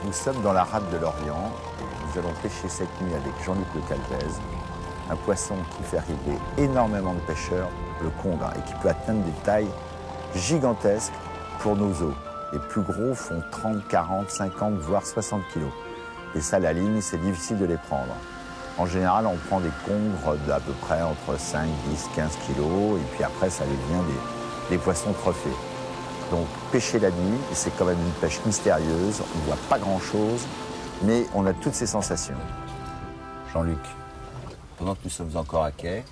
Nous sommes dans la rade de l'Orient. Nous allons pêcher cette nuit avec Jean-Luc Le Calvez, un poisson qui fait arriver énormément de pêcheurs, le congre, et qui peut atteindre des tailles gigantesques pour nos eaux. Les plus gros font 30, 40, 50, voire 60 kilos. Et ça, la ligne, c'est difficile de les prendre. En général, on prend des congres d'à peu près entre 5, 10, 15 kilos, et puis après, ça devient des poissons trophées. Donc, pêcher la nuit, c'est quand même une pêche mystérieuse, on ne voit pas grand-chose, mais on a toutes ces sensations. Jean-Luc, pendant que nous sommes encore à quai,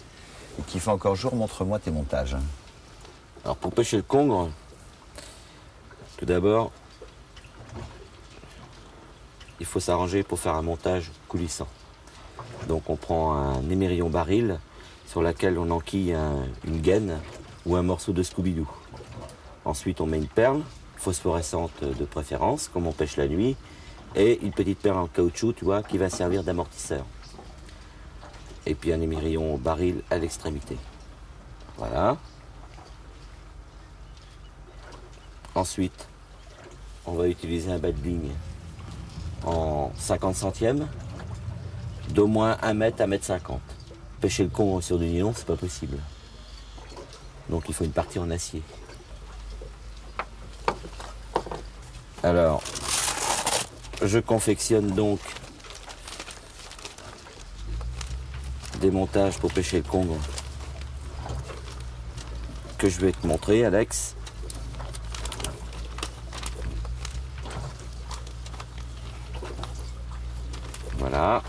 et qu'il fait encore jour, montre-moi tes montages. Alors, pour pêcher le congre, tout d'abord, il faut s'arranger pour faire un montage coulissant. Donc on prend un émerillon baril sur lequel on enquille une gaine ou un morceau de Scooby-Doo. Ensuite on met une perle phosphorescente de préférence, comme on pêche la nuit, et une petite perle en caoutchouc, tu vois, qui va servir d'amortisseur. Et puis un émerillon baril à l'extrémité. Voilà. Ensuite, on va utiliser un bas de ligne en 50 centièmes, d'au moins 1 mètre à 1,50 m. Pêcher le congre sur du nylon, c'est pas possible. Donc il faut une partie en acier. Alors, je confectionne donc des montages pour pêcher le congre que je vais te montrer, Alex. Voilà.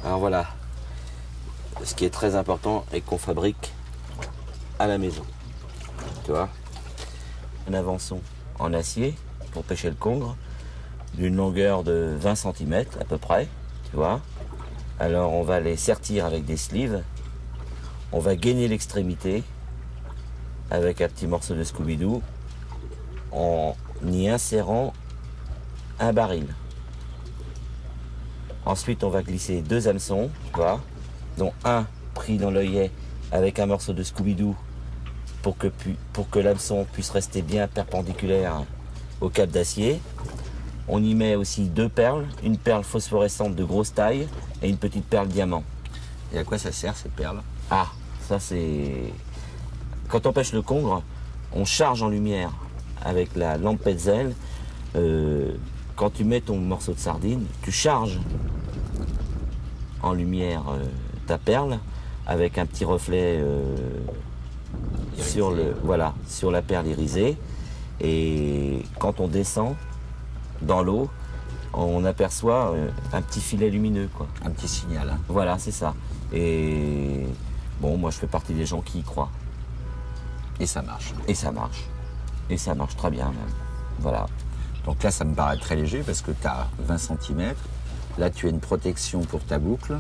Alors voilà, ce qui est très important est qu'on fabrique à la maison. Tu vois, un avançon en acier pour pêcher le congre d'une longueur de 20 cm à peu près, tu vois. Alors on va les sertir avec des sleeves. On va gainer l'extrémité avec un petit morceau de Scooby-Doo en y insérant un baril. Ensuite, on va glisser 2 hameçons, tu vois, dont un pris dans l'œillet avec un morceau de Scooby-Doo pour que l'hameçon puisse rester bien perpendiculaire au câble d'acier. On y met aussi 2 perles, une perle phosphorescente de grosse taille et une petite perle diamant. Et à quoi ça sert, ces perles? Ah, ça c'est... Quand on pêche le congre, on charge en lumière avec la lampe Petzl. Quand tu mets ton morceau de sardine, tu charges en lumière ta perle avec un petit reflet sur la perle irisée. Et quand on descend dans l'eau, on aperçoit un petit filet lumineux, quoi. Un petit signal. Hein. Voilà, c'est ça. Et bon, moi je fais partie des gens qui y croient. Et ça marche. Et ça marche. Et ça marche très bien même. Voilà. Donc là, ça me paraît très léger parce que tu as 20 cm. Là, tu as une protection pour ta boucle.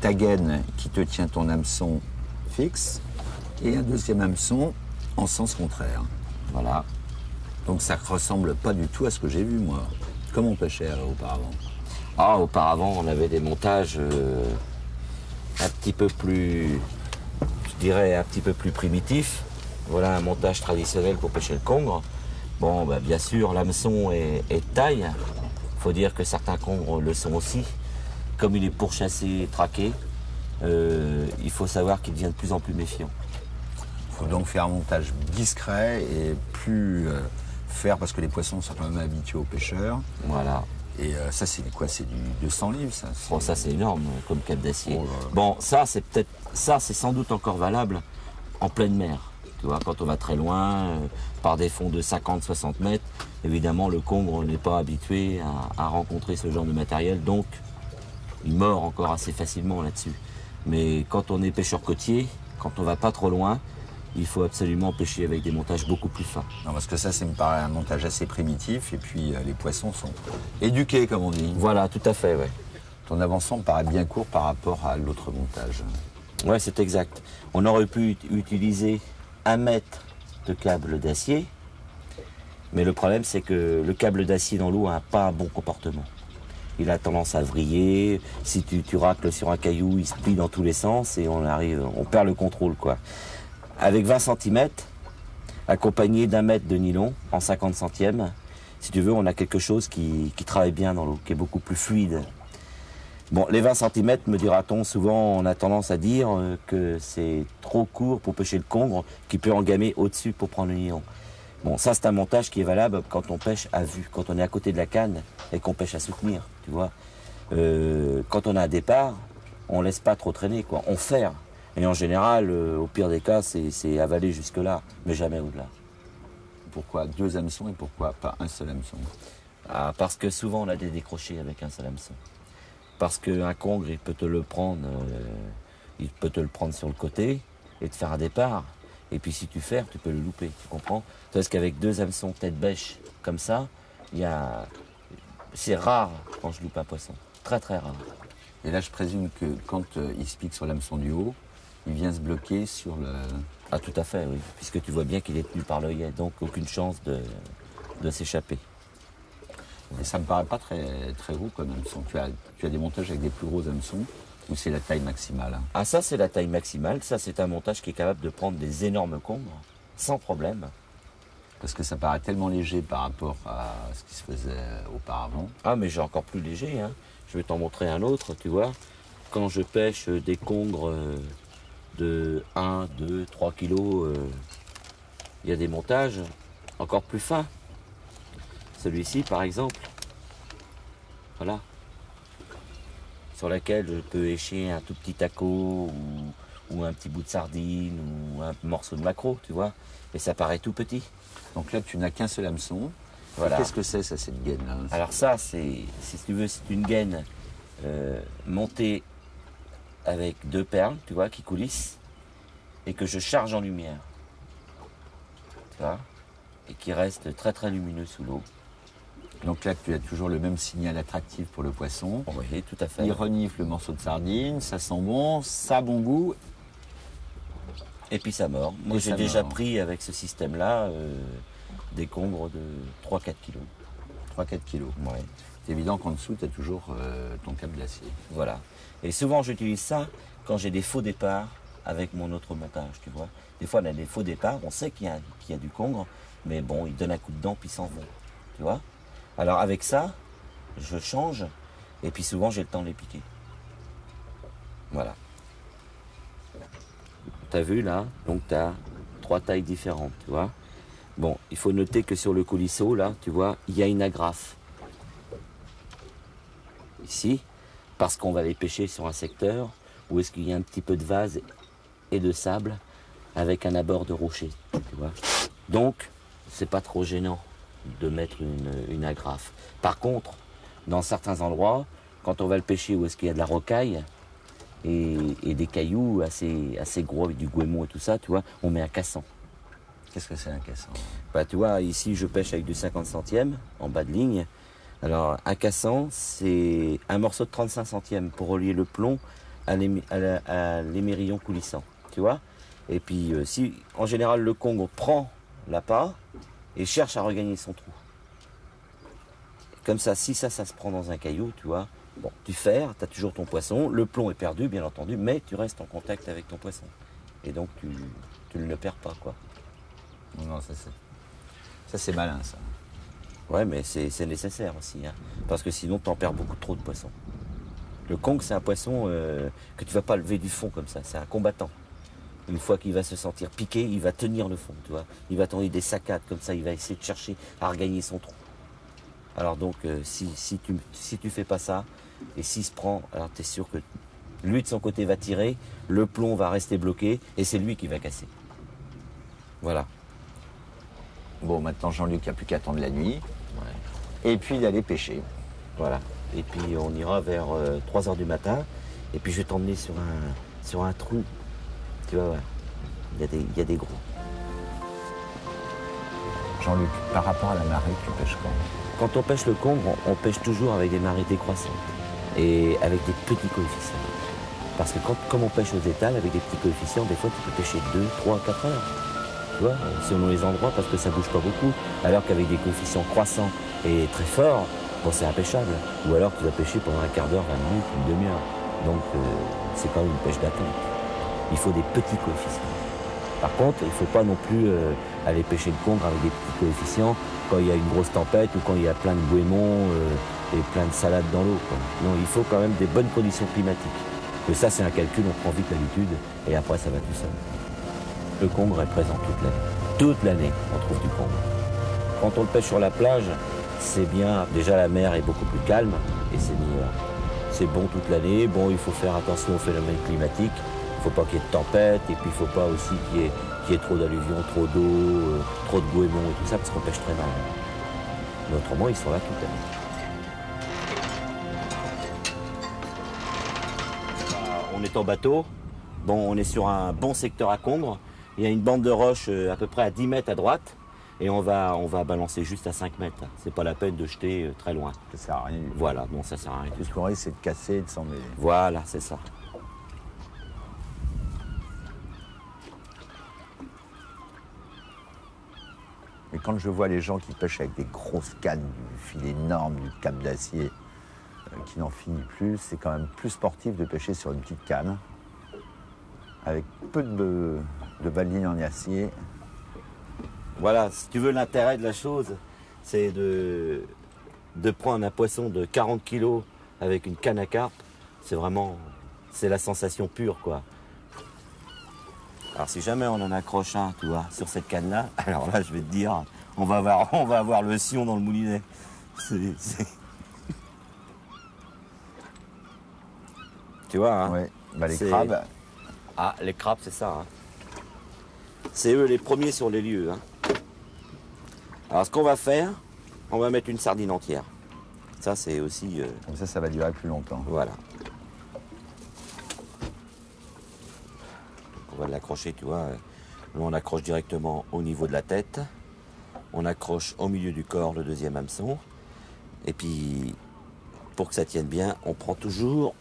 Ta gaine qui te tient ton hameçon fixe. Et un deuxième hameçon en sens contraire. Voilà. Donc ça ne ressemble pas du tout à ce que j'ai vu, moi. Comment on pêchait auparavant? Ah, auparavant, on avait des montages un petit peu plus, je dirais, un petit peu plus primitifs. Voilà un montage traditionnel pour pêcher le congre. Bon, bah, bien sûr, l'hameçon est de taille. Il faut dire que certains congres le sont aussi. Comme il est pourchassé et traqué, il faut savoir qu'il devient de plus en plus méfiant. Il faut donc faire un montage discret et plus faire parce que les poissons sont quand même habitués aux pêcheurs. Voilà. Et ça, c'est quoi? C'est du 200 livres, ça? Bon, ça, c'est énorme comme câble d'acier. Oh, bon, ça, c'est sans doute encore valable en pleine mer. Tu vois, quand on va très loin, par des fonds de 50-60 mètres, évidemment, le congre n'est pas habitué à rencontrer ce genre de matériel, donc il mord encore assez facilement là-dessus. Mais quand on est pêcheur côtier, quand on va pas trop loin, il faut absolument pêcher avec des montages beaucoup plus fins. Non, parce que ça me paraît un montage assez primitif, et puis les poissons sont éduqués, comme on dit. Voilà, tout à fait, ouais. Ton avançon me paraît bien court par rapport à l'autre montage. Ouais, c'est exact. On aurait pu utiliser 1 mètre de câble d'acier, mais le problème c'est que le câble d'acier dans l'eau n'a pas un bon comportement. il a tendance à vriller. Si tu racles sur un caillou, il se plie dans tous les sens et on perd le contrôle, quoi. Avec 20 cm, accompagné d'1 mètre de nylon en 50 centièmes, si tu veux, on a quelque chose qui travaille bien dans l'eau, qui est beaucoup plus fluide. Bon, les 20 cm, me dira-t-on, souvent on a tendance à dire que c'est trop court pour pêcher le congre, qui peut engamer au-dessus pour prendre le nylon. Bon, ça c'est un montage qui est valable quand on pêche à vue, quand on est à côté de la canne et qu'on pêche à soutenir, tu vois. Quand on a un départ, on laisse pas trop traîner, quoi. On ferre. Et en général, au pire des cas, c'est avaler jusque-là, mais jamais au-delà. Pourquoi 2 hameçons et pourquoi pas un seul hameçon? Parce que souvent on a des décrochés avec un seul hameçon. Parce qu'un congre, il peut te le prendre sur le côté et te faire un départ. Et puis si tu ferres, tu peux le louper, tu comprends? Parce qu'avec 2 hameçons tête bêche comme ça, c'est rare quand je loupe un poisson. Très très rare. Et là, je présume que quand il se pique sur l'hameçon du haut, il vient se bloquer sur le... Ah tout à fait, oui. Puisque tu vois bien qu'il est tenu par l'œillet, donc aucune chance de s'échapper. Et ça me paraît pas très, très gros comme hameçon. Tu as des montages avec des plus gros hameçons ou c'est la taille maximale? Ah ça c'est la taille maximale, ça c'est un montage qui est capable de prendre des énormes congres, sans problème. Parce que ça paraît tellement léger par rapport à ce qui se faisait auparavant. Ah mais j'ai encore plus léger, hein. Je vais t'en montrer un autre, tu vois. Quand je pêche des congres de 1, 2, 3 kilos, il y a des montages encore plus fins. Celui-ci par exemple, voilà, sur laquelle je peux écher un tout petit taco ou un petit bout de sardine ou un morceau de maquereau, tu vois, et ça paraît tout petit. Donc là tu n'as qu'un seul hameçon. Voilà. Qu'est-ce que c'est ça, cette gaine-là? Alors ça, si tu veux, c'est une gaine montée avec 2 perles, tu vois, qui coulissent, et que je charge en lumière, tu vois, et qui reste très très lumineux sous l'eau. Donc là, tu as toujours le même signal attractif pour le poisson. Oui, tout à fait. Il renifle le morceau de sardine, ça sent bon, ça a bon goût. Et puis ça mord. Moi, j'ai déjà pris avec ce système-là des congres de 3-4 kilos. 3-4 kilos. Ouais. C'est évident qu'en dessous, tu as toujours ton cap glacier. Voilà. Et souvent, j'utilise ça quand j'ai des faux départs avec mon autre montage, tu vois. Des fois, on a des faux départs, on sait qu'il y a du congre, mais bon, ils donnent un coup de dent, puis ils s'en vont, tu vois. Alors avec ça, je change, et puis souvent, j'ai le temps de les piquer. Voilà. Tu as vu, là, donc tu as 3 tailles différentes, tu vois. Bon, il faut noter que sur le colisseau, là, tu vois, il y a une agrafe. Ici, parce qu'on va les pêcher sur un secteur où est-ce qu'il y a un petit peu de vase et de sable avec un abord de rocher, tu vois. Donc, c'est pas trop gênant de mettre une agrafe. Par contre, dans certains endroits, quand on va le pêcher où est-ce qu'il y a de la rocaille et des cailloux assez gros avec du goémon et tout ça, tu vois, on met un cassan. Qu'est-ce que c'est un cassan? Bah, tu vois, ici, je pêche avec du 50 centièmes en bas de ligne. Alors, un cassan, c'est un morceau de 35 centièmes pour relier le plomb à l'émerillon coulissant, tu vois. Et puis, si en général le congre prend l'appât et cherche à regagner son trou. Comme ça, si ça se prend dans un caillou, tu vois, bon, tu ferres, tu as toujours ton poisson, le plomb est perdu, bien entendu, mais tu restes en contact avec ton poisson. Et donc, tu ne le perds pas, quoi. Non, ça c'est malin, ça. Ouais, mais c'est nécessaire aussi, hein, parce que sinon, tu en perds beaucoup trop de poissons. Le congre, c'est un poisson que tu vas pas lever du fond comme ça, c'est un combattant. Une fois qu'il va se sentir piqué, il va tenir le fond, tu vois. Il va tendre des saccades comme ça, il va essayer de chercher à regagner son trou. Alors donc, si tu fais pas ça, et s'il se prend, alors tu es sûr que lui de son côté va tirer, le plomb va rester bloqué, et c'est lui qui va casser. Voilà. Bon, maintenant Jean-Luc, il n'y a plus qu'à attendre la nuit. Ouais. Et puis d'aller pêcher. Voilà. Et puis on ira vers 3 h du matin, et puis je vais t'emmener sur un trou. Tu vois, ouais. Il y a des gros. Jean-Luc, par rapport à la marée, tu pêches quand? Quand on pêche le congre, on pêche toujours avec des marées décroissantes et avec des petits coefficients. Parce que comme on pêche aux étals, avec des petits coefficients, des fois tu peux pêcher 2, 3, 4 heures. Tu vois, selon les endroits, parce que ça bouge pas beaucoup. Alors qu'avec des coefficients croissants et très forts, bon, c'est impêchable. Ou alors tu vas pêcher pendant un quart d'heure, 20 minutes, une demi-heure. Donc c'est quand même une pêche d'attente. Il faut des petits coefficients. Par contre, il ne faut pas non plus aller pêcher le congre avec des petits coefficients quand il y a une grosse tempête ou quand il y a plein de goémons et plein de salades dans l'eau. Non, il faut quand même des bonnes conditions climatiques. Mais ça, c'est un calcul, on prend vite l'habitude et après, ça va tout seul. Le congre est présent toute l'année. Toute l'année, on trouve du congre. Quand on le pêche sur la plage, c'est bien. Déjà, la mer est beaucoup plus calme et c'est meilleur. C'est bon toute l'année. Bon, il faut faire attention aux phénomènes climatiques. Il ne faut pas qu'il y ait de tempête et puis il ne faut pas aussi qu'il y ait trop d'alluvions, trop d'eau, trop de goémons et tout ça parce qu'on pêche très mal. Mais autrement, ils sont là toute l'année. On est en bateau. Bon, on est sur un bon secteur à congre. Il y a une bande de roches à peu près à 10 mètres à droite. Et on va balancer juste à 5 mètres. C'est pas la peine de jeter très loin. Ça sert à rien. Voilà, bon, ça sert à rien. Tout ce qu'on risque, c'est de casser et de s'en mêler. Voilà, c'est ça. Mais quand je vois les gens qui pêchent avec des grosses cannes, du filet énorme, du cap d'acier, qui n'en finit plus, c'est quand même plus sportif de pêcher sur une petite canne, avec peu de balines en acier. Voilà, si tu veux, l'intérêt de la chose, c'est de prendre un poisson de 40 kilos avec une canne à carpe. C'est vraiment, c'est la sensation pure, quoi. Alors si jamais on en accroche un, tu vois, sur cette canne-là, alors là, je vais te dire, on va avoir le sion dans le moulinet. Tu vois, hein? Ouais, bah les crabes. Ah, les crabes, c'est ça. Hein. C'est eux les premiers sur les lieux. Hein. Alors ce qu'on va faire, on va mettre une sardine entière. Ça, c'est aussi... Comme ça va durer plus longtemps. Voilà. On va l'accrocher, tu vois. Là, on accroche directement au niveau de la tête. On accroche au milieu du corps le deuxième hameçon. Et puis, pour que ça tienne bien, on prend toujours...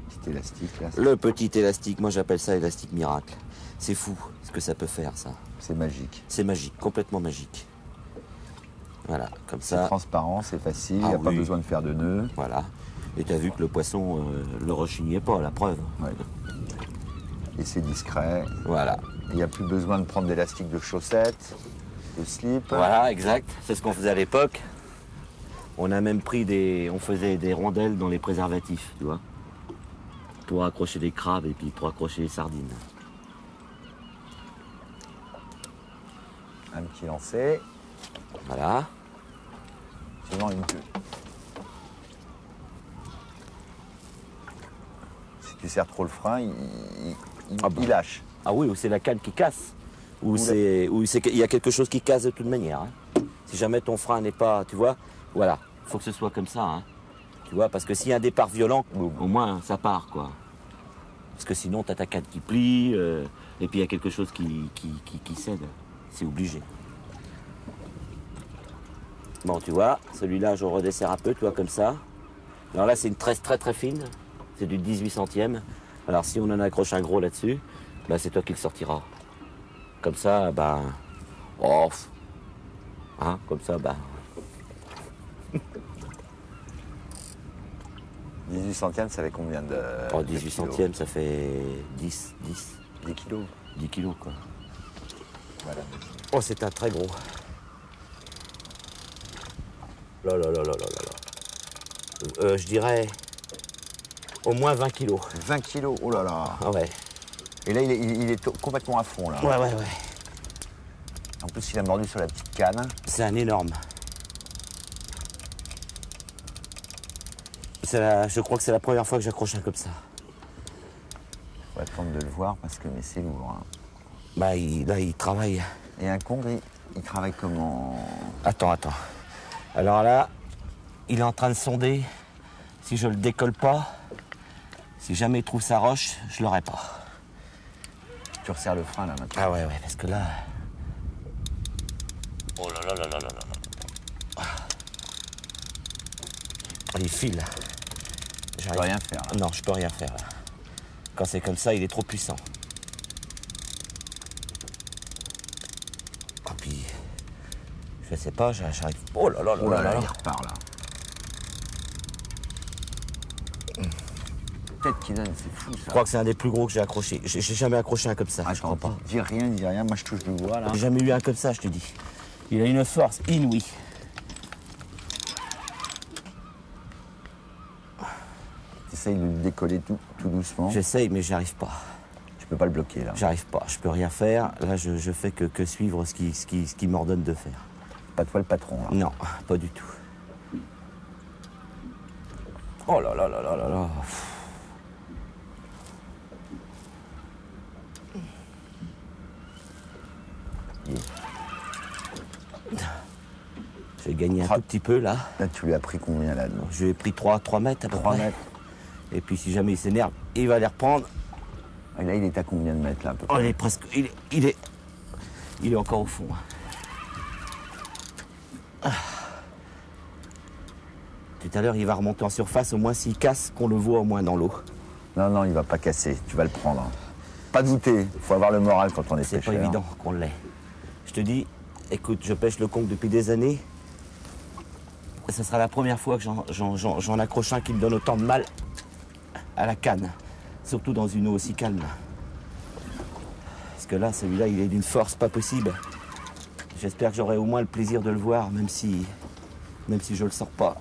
Petit élastique, là. Le petit élastique, moi j'appelle ça élastique miracle. C'est fou ce que ça peut faire, ça. C'est magique. C'est magique, complètement magique. Voilà, comme ça. C'est transparent, c'est facile, il n'y a pas besoin de faire de nœuds. Voilà. Et tu as vu que le poisson le rechignait pas, la preuve. Ouais. Et c'est discret. Voilà. Il n'y a plus besoin de prendre d'élastique de chaussettes, de slip. Voilà, exact. C'est ce qu'on faisait à l'époque. On a même pris on faisait des rondelles dans les préservatifs, tu vois. Pour accrocher des crabes et puis pour accrocher les sardines. Un petit lancer. Voilà. Seulement une queue. Si tu serres trop le frein, il lâche. Ah oui, ou c'est la canne qui casse. Ou il y a quelque chose qui casse de toute manière. Hein. Si jamais ton frein n'est pas, tu vois, voilà. Il faut que ce soit comme ça. Hein. Tu vois, parce que s'il y a un départ violent, au moins ça part, quoi. Parce que sinon, tu as ta canne qui plie, et puis il y a quelque chose qui cède. C'est obligé. Bon, tu vois, celui-là, je redesserre un peu, tu vois, comme ça. Alors là, c'est une tresse très très fine. C'est du 18 centièmes. Alors si on en accroche un gros là-dessus, bah, c'est toi qui le sortiras. Comme ça, bah... Oh, hein, comme ça, bah... 18 centièmes, ça fait combien de... Oh, 18 centièmes, ça fait 10 kilos. 10 kilos, quoi. Voilà. Oh, c'est un très gros. Là, là, là, là, là, là. Je dirais au moins 20 kilos. 20 kilos, oh là là. Ah ouais. Et là, il est complètement à fond, là. Ouais, ouais, ouais. En plus, il a mordu sur la petite canne. C'est un énorme. Je crois que c'est la première fois que j'accroche un comme ça. Faut attendre de le voir parce que c'est lourd. Hein. Bah, là, il travaille. Et un congre, il travaille comment? Attends. Alors là, il est en train de sonder. Si je le décolle pas, si jamais il trouve sa roche, je l'aurai pas. Tu resserres le frein là maintenant. Ah ouais, parce que là... Oh là là là là là là. Il file. Je peux rien faire. Là. Non, je peux rien faire. Là. Quand c'est comme ça, il est trop puissant. Et puis, Je sais pas, j'arrive. Oh là là là Oh là là là. il repart là. Tête qui donne, c'est fou ça. Je crois que c'est un des plus gros que j'ai accroché. J'ai jamais accroché un comme ça, je crois Attends, pas. dis rien, moi je touche le bois là. J'ai jamais eu un comme ça, je te dis. Il a une force inouïe. Essaye de le décoller tout doucement. J'essaye, mais j'arrive pas. Tu peux pas le bloquer là. J'arrive pas, je peux rien faire. Là, je fais que suivre ce qui m'ordonne de faire. Pas toi le patron là. Non, pas du tout. Oh là là là là là là. J'ai gagné un tout petit peu là. Là, tu lui as pris combien là dedans? Je lui ai pris 3 mètres à peu 3 près. mètres. Et puis si jamais il s'énerve, il va les reprendre. Et là, il est à combien de mètres là à peu Oh, près? il est presque. Il est encore au fond. Ah. Tout à l'heure, il va remonter en surface, au moins s'il casse, qu'on le voit au moins dans l'eau. Non, non, il va pas casser. Tu vas le prendre. Pas douter. Faut avoir le moral quand on est C'est pêcheur. pas évident qu'on l'ait. Je te dis, écoute, je pêche le conque depuis des années. Ce sera la première fois que j'en accroche un qui me donne autant de mal à la canne. Surtout dans une eau aussi calme. Parce que là, celui-là, il est d'une force pas possible. J'espère que j'aurai au moins le plaisir de le voir, même si je le sors pas.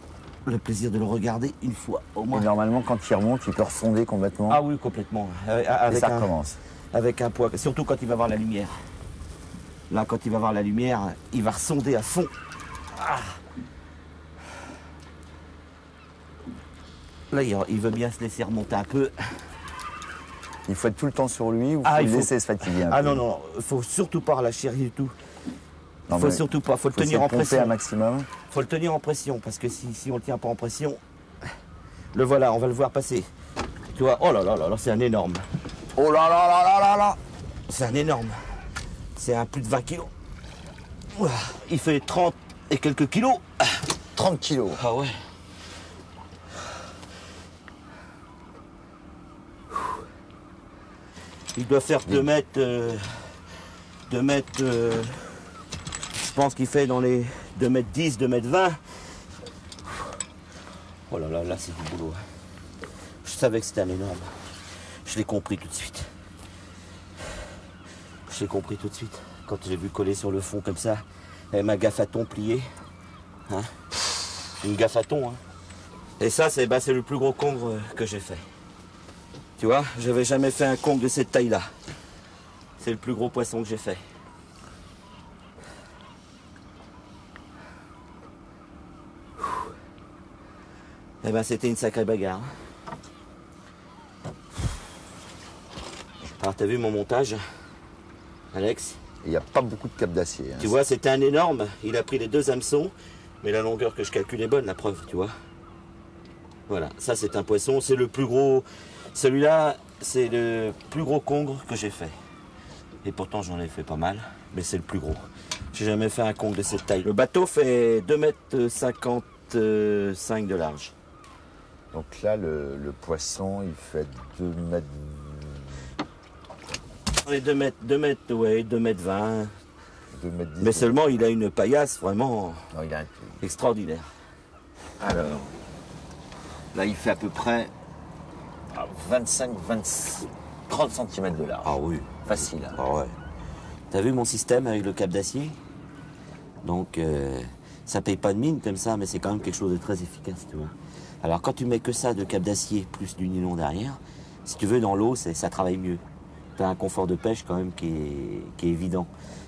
Le plaisir de le regarder une fois, au moins. Et normalement, quand il remonte, il peut ressonder complètement. Ah oui, complètement. Et ça recommence. Avec un poids, surtout quand il va voir la lumière. Là, quand il va voir la lumière, il va ressonder à fond. Ah. Là, il veut bien se laisser remonter un peu. Il faut être tout le temps sur lui ou Ah, faut il le faut- laisser se fatiguer un Ah peu? non, non, faut surtout pas relâcher rien du tout. Non, Faut mais surtout pas, faut le faut tenir en essayer de pomper pression. un maximum. Faut le tenir en pression, parce que si on le tient pas en pression, le voilà, on va le voir passer. Tu vois, oh là là là là, c'est un énorme. Oh là là là là là là! C'est un énorme. C'est un plus de 20 kilos. Ouah, il fait 30 et quelques kilos. 30 kilos. Ah ouais. Il doit faire 2 mètres. 2 mètres. Je pense qu'il fait dans les 2 mètres 10, 2 mètres 20. Oh là là, là c'est du boulot. Je savais que c'était un énorme. Je l'ai compris tout de suite. Je l'ai compris tout de suite. Quand j'ai vu coller sur le fond comme ça, avec ma gaffe à thon pliée. Hein, une gaffe à thon. Hein. Et ça, c'est le plus gros congre que j'ai fait. Tu vois, j'avais jamais fait un congre de cette taille-là. C'est le plus gros poisson que j'ai fait. Eh ben, c'était une sacrée bagarre. Alors, t'as vu mon montage, Alex? Il n'y a pas beaucoup de capes d'acier. Hein. Tu vois, c'était un énorme. Il a pris les 2 hameçons, mais la longueur que je calcule est bonne, la preuve, tu vois. Voilà, ça c'est un poisson, c'est le plus gros. Celui-là, c'est le plus gros congre que j'ai fait. Et pourtant, j'en ai fait pas mal, mais c'est le plus gros. J'ai jamais fait un congre de cette taille. Le bateau fait 2,55 m de large. Donc là, le poisson, il fait 2 mètres. Et 2 mètres, ouais, 2 mètres 20. 2 mètres 10. Mais seulement, il a une paillasse vraiment Non, il a un- extraordinaire. Alors, là, il fait à peu près 25, 30 cm de large. Ah oui. Facile. Hein. Ah ouais. T'as vu mon système avec le cap d'acier? Donc, ça paye pas de mine comme ça, mais c'est quand même quelque chose de très efficace, tu vois. Alors, quand tu mets que ça de cap d'acier plus du nylon derrière, si tu veux, dans l'eau, ça travaille mieux. Tu as un confort de pêche quand même qui est évident.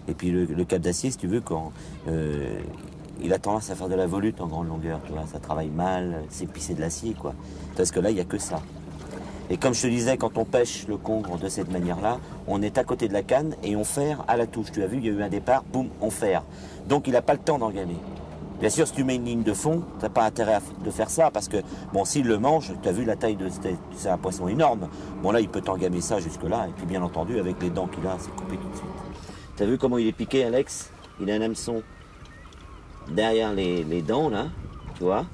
Et puis, le cap d'acier, si tu veux, quand il a tendance à faire de la volute en grande longueur, tu vois, ça travaille mal, puis c'est de l'acier, quoi. Parce que là, il n'y a que ça. Et comme je te disais, quand on pêche le congre de cette manière-là, on est à côté de la canne et on ferre à la touche. Tu as vu, il y a eu un départ, boum, on ferre. Donc il n'a pas le temps d'engamer. Bien sûr, si tu mets une ligne de fond, tu n'as pas intérêt de faire ça parce que, bon, s'il le mange, tu as vu la taille de... C'est un poisson énorme. Bon, là, il peut t'engamer ça jusque-là. Et puis, bien entendu, avec les dents qu'il a, c'est coupé tout de suite. Tu as vu comment il est piqué, Alex? Il a un hameçon derrière les dents, là, tu vois.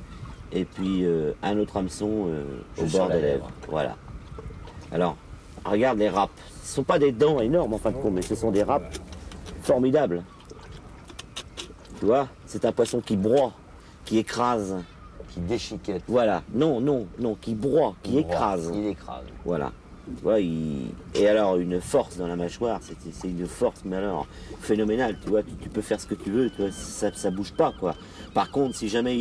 Et puis, un autre hameçon au Juste bord sur la des lèvres. lèvre. Voilà. Alors, regarde les râpes. Ce ne sont pas des dents énormes en fin de compte, mais ce sont des râpes formidables. Tu vois, c'est un poisson qui broie, qui écrase. Qui déchiquette. Voilà, non, qui broie, qui écrase. Il écrase. Voilà. Tu vois, et alors une force dans la mâchoire, c'est une force, mais alors phénoménale. Tu vois, tu peux faire ce que tu veux, tu vois, ça bouge pas, quoi. Par contre, si jamais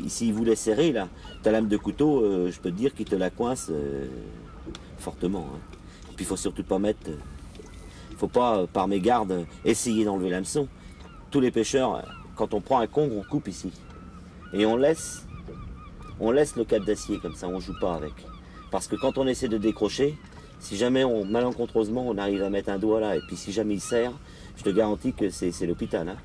s'il voulait serrer là, ta lame de couteau, je peux te dire qu'il te la coince fortement. Hein. Et puis il faut surtout pas mettre, faut pas par mégarde essayer d'enlever l'hameçon. Tous les pêcheurs, quand on prend un congre, on coupe ici et on laisse le cap d'acier comme ça, on joue pas avec. Parce que quand on essaie de décrocher, si jamais malencontreusement on arrive à mettre un doigt là, et puis si jamais il serre, je te garantis que c'est l'hôpital. Hein.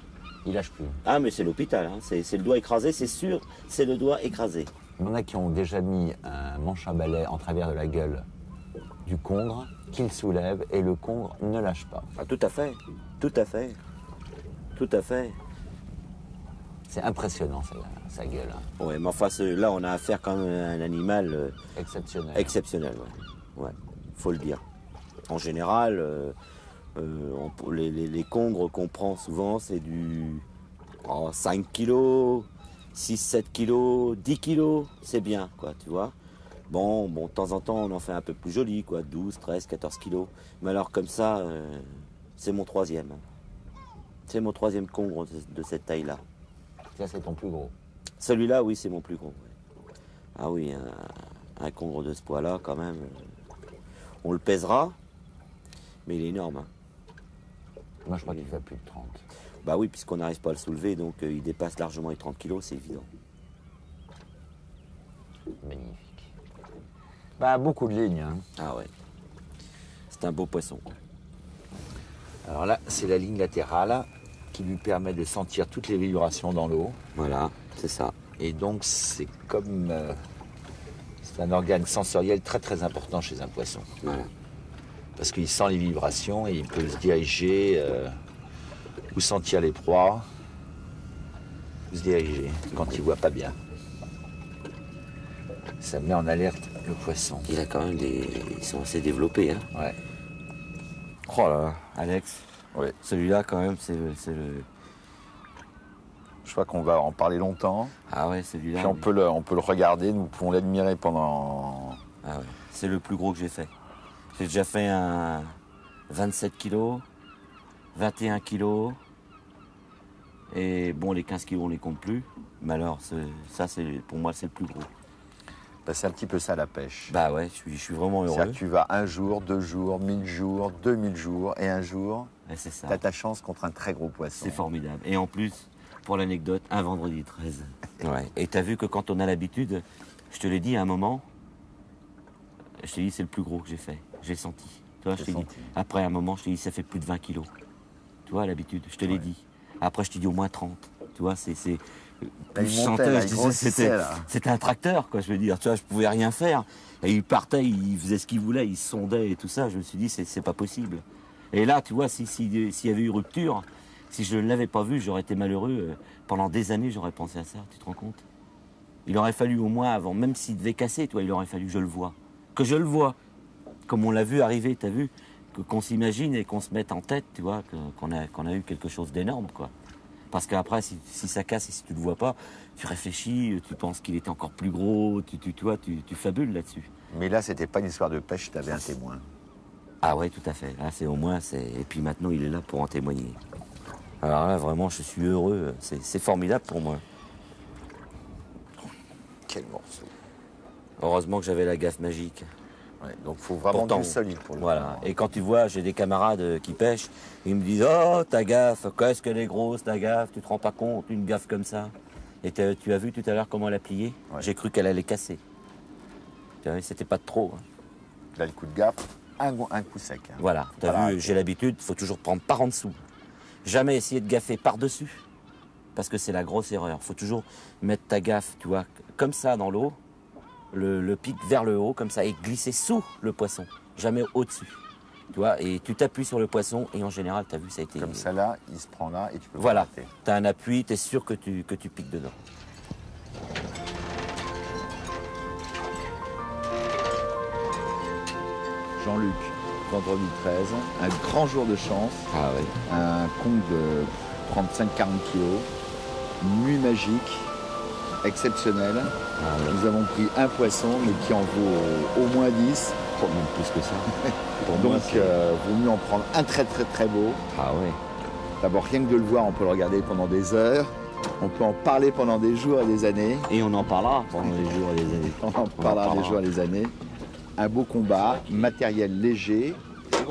Il lâche plus. Ah mais c'est l'hôpital, hein. C'est le doigt écrasé, c'est sûr, c'est le doigt écrasé. Il y en a qui ont déjà mis un manche à balai en travers de la gueule du congre, qu'il soulève et le congre ne lâche pas. Ah, tout à fait, tout à fait, tout à fait. C'est impressionnant sa gueule. Hein. Ouais, mais enfin là on a affaire quand même à un animal exceptionnel. Exceptionnel, ouais, faut le dire. En général, les congres qu'on prend souvent, c'est du 5 kilos, 6-7 kilos, 10 kilos, c'est bien, quoi, tu vois. Bon, de temps en temps, on en fait un peu plus joli, quoi, 12, 13, 14 kilos. Mais alors, comme ça, c'est mon troisième. C'est mon troisième congre de cette taille-là. Ça, c'est ton plus gros. Celui-là, oui, c'est mon plus gros. Ouais. Ah oui, un congre de ce poids-là, quand même. On le pèsera, mais il est énorme. Hein. Moi, je crois qu'il fait plus de 30. Bah oui, puisqu'on n'arrive pas à le soulever, donc il dépasse largement les 30 kilos, c'est évident. Magnifique. Bah, beaucoup de lignes. Hein. Ah ouais. C'est un beau poisson. Alors là, c'est la ligne latérale qui lui permet de sentir toutes les vibrations dans l'eau. Voilà, c'est ça. Et donc, c'est comme... c'est un organe sensoriel très très important chez un poisson. Voilà. Parce qu'il sent les vibrations et il peut se diriger, ou sentir les proies, ou se diriger quand il voit pas bien. Ça met en alerte le poisson. Il a quand même ils sont assez développés, hein. Ouais. Oh là là, Alex. Ouais. Celui-là, quand même, c'est le... Je crois qu'on va en parler longtemps. Ah ouais, celui-là. Puis on peut le regarder, nous pouvons l'admirer pendant... Ah ouais, c'est le plus gros que j'ai fait. J'ai déjà fait un 27 kilos, 21 kilos, et bon, les 15 kilos, on les compte plus. Mais alors, ça, pour moi, c'est le plus gros. Bah, c'est un petit peu ça la pêche. Bah ouais, je suis vraiment heureux. C'est-à-dire que tu vas 1 jour, 2 jours, 1000 jours, 2000 jours, et un jour, c'est ça. tu as ta chance contre un très gros poisson. C'est formidable. Et en plus, pour l'anecdote, un vendredi 13. Ouais. Et t'as vu que quand on a l'habitude, je te l'ai dit à un moment, je t'ai dit c'est le plus gros que j'ai fait. J'ai senti. Tu vois, je t'ai dit. Après un moment, je t'ai dit ça fait plus de 20 kilos. Tu vois, à l'habitude, je te l'ai dit. Après, je t'ai dit au moins 30. Tu vois, c'est plus je sentais, je disais, c'était un tracteur, quoi, je veux dire. Tu vois, je pouvais rien faire. Et il partait, il faisait ce qu'il voulait, il sondait et tout ça. Je me suis dit, c'est pas possible. Et là, tu vois, s'il y avait eu rupture, si je ne l'avais pas vu, j'aurais été malheureux. Pendant des années, j'aurais pensé à ça, tu te rends compte? Il aurait fallu au moins avant, même s'il devait casser, tu vois, il aurait fallu que je le voie. Que je le vois. Comme on l'a vu arriver, t'as vu? Qu'on s'imagine et qu'on se mette en tête, tu vois, qu'on a eu quelque chose d'énorme, quoi. Parce qu'après, si ça casse et si tu le vois pas, tu réfléchis, tu penses qu'il était encore plus gros, tu fabules là-dessus. Mais là, c'était pas une histoire de pêche, tu avais un témoin. Ah ouais, tout à fait. Là, c'est au moins, et puis maintenant, il est là pour en témoigner. Alors là, vraiment, je suis heureux. C'est formidable pour moi. Quel morceau. Heureusement que j'avais la gaffe magique. Ouais, donc il faut vraiment du solide pour le Voilà. Et quand tu vois, j'ai des camarades qui pêchent, ils me disent « Oh, ta gaffe, qu'est-ce qu'elle est grosse, ta gaffe, tu te rends pas compte, une gaffe comme ça. » Et tu as vu tout à l'heure comment elle a plié? Ouais. J'ai cru qu'elle allait casser. Tu vois, c'était pas de trop. Hein. Là, le coup de gaffe, un coup sec. Hein. Voilà, tu as vu, j'ai l'habitude, il faut toujours prendre par en dessous. Jamais essayer de gaffer par-dessus, parce que c'est la grosse erreur. Il faut toujours mettre ta gaffe, tu vois, comme ça dans l'eau, le pic vers le haut, comme ça, et glisser sous le poisson, jamais au-dessus. Tu vois, et tu t'appuies sur le poisson, et en général, tu as vu, ça a été... Comme ça là, il se prend là, et tu peux... Voilà, tu as un appui, tu es sûr que tu piques dedans. Jean-Luc, vendredi 13, un grand jour de chance. Ah oui. Un congre prendre 5-40 kilos. Une nuit magique, exceptionnelle. Ah, ouais. Nous avons pris un poisson, mais qui en vaut au moins 10. Oh, même plus que ça. Pour moi, Donc, c'est- vaut mieux en prendre un très très très beau. Ah ouais. D'abord, rien que de le voir, on peut le regarder pendant des heures. On peut en parler pendant des jours et des années. Et on en parlera pendant les jours et les années. On en parlera des jours et des années. Un beau combat, matériel léger,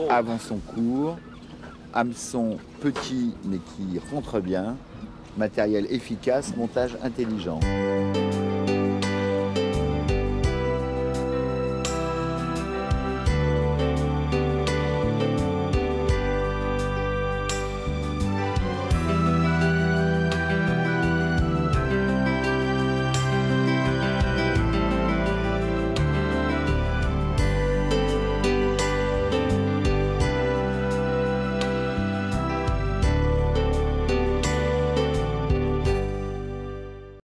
avançon court, hameçon petit mais qui rentre bien, matériel efficace, montage intelligent.